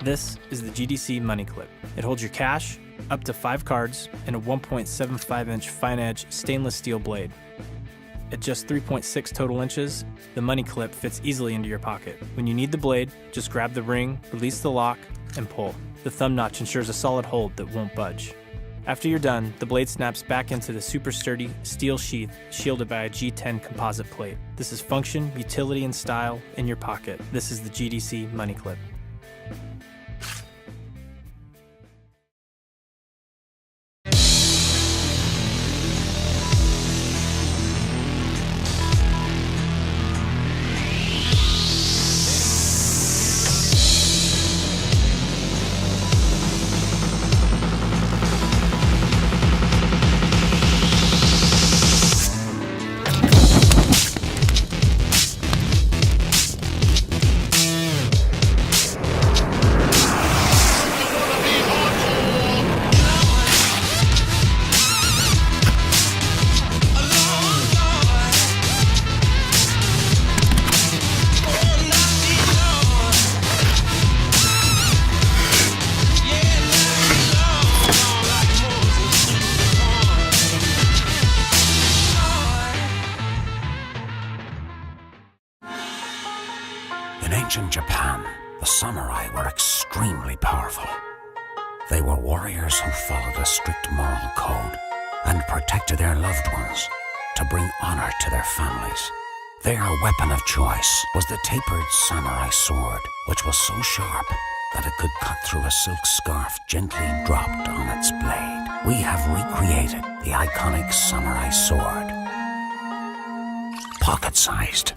This is the GDC Money Clip. It holds your cash, up to 5 cards, and a 1.75-inch fine-edge stainless steel blade. At just 3.6 total inches, the Money Clip fits easily into your pocket. When you need the blade, just grab the ring, release the lock, and pull. The thumb notch ensures a solid hold that won't budge. After you're done, the blade snaps back into the super sturdy steel sheath shielded by a G10 composite plate. This is function, utility, and style in your pocket. This is the GDC Money Clip. In ancient Japan, the samurai were extremely powerful. They were warriors who followed a strict moral code and protected their loved ones to bring honor to their families. Their weapon of choice was the tapered samurai sword, which was so sharp that it could cut through a silk scarf gently dropped on its blade. We have recreated the iconic samurai sword, pocket-sized.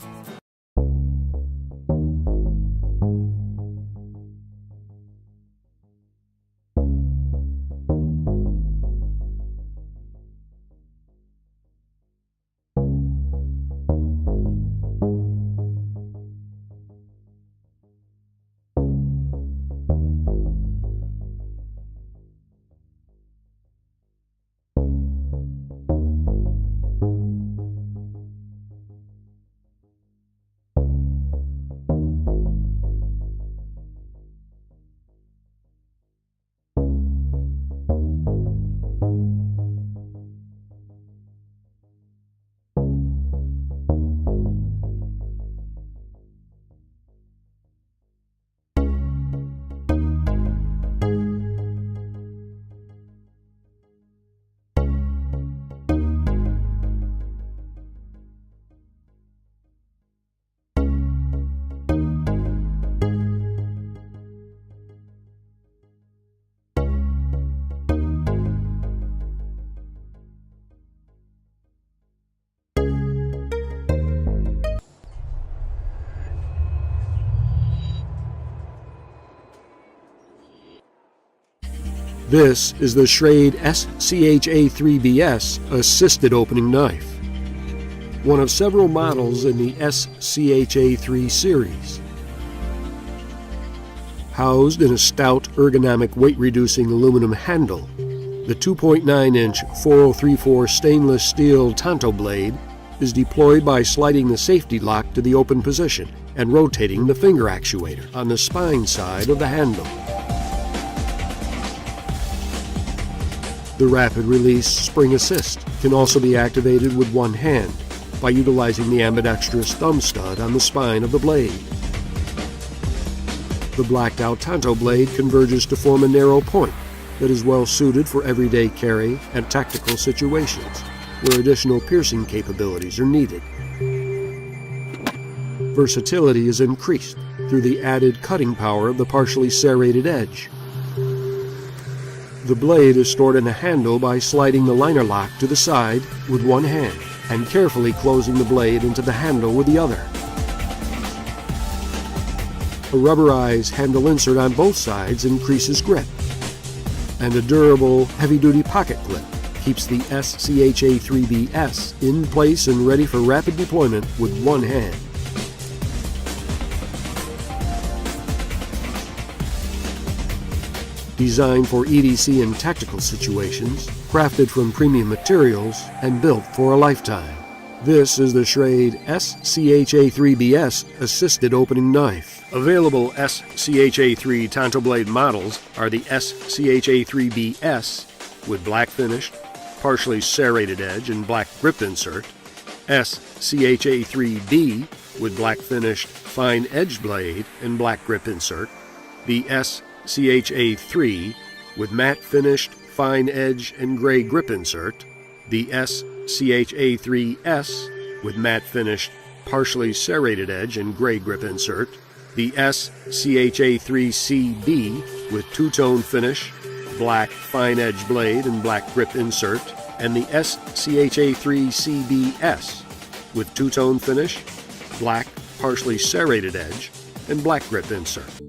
This is the Schrade SCHA3BS assisted opening knife, one of several models in the SCHA3 series. Housed in a stout ergonomic weight-reducing aluminum handle, the 2.9-inch 4034 stainless steel Tanto blade is deployed by sliding the safety lock to the open position and rotating the finger actuator on the spine side of the handle. The rapid release spring assist can also be activated with one hand by utilizing the ambidextrous thumb stud on the spine of the blade. The blacked out Tanto blade converges to form a narrow point that is well suited for everyday carry and tactical situations where additional piercing capabilities are needed. Versatility is increased through the added cutting power of the partially serrated edge. The blade is stored in the handle by sliding the liner lock to the side with one hand and carefully closing the blade into the handle with the other. A rubberized handle insert on both sides increases grip, and a durable, heavy-duty pocket clip keeps the SCHA3BS in place and ready for rapid deployment with one hand. Designed for EDC and tactical situations, crafted from premium materials, and built for a lifetime. This is the Schrade SCHA3BS Assisted Opening Knife. Available SCHA3 Tanto Blade models are the SCHA3BS with black finished, partially serrated edge and black grip insert, SCHA3B with black finished, fine edge blade and black grip insert, the SCHA3 with matte finished, fine edge and gray grip insert, the SCHA3S with matte finished, partially serrated edge and gray grip insert, the SCHA3CB with two-tone finish, black fine edge blade and black grip insert, and the SCHA3CBS with two-tone finish, black partially serrated edge, and black grip insert.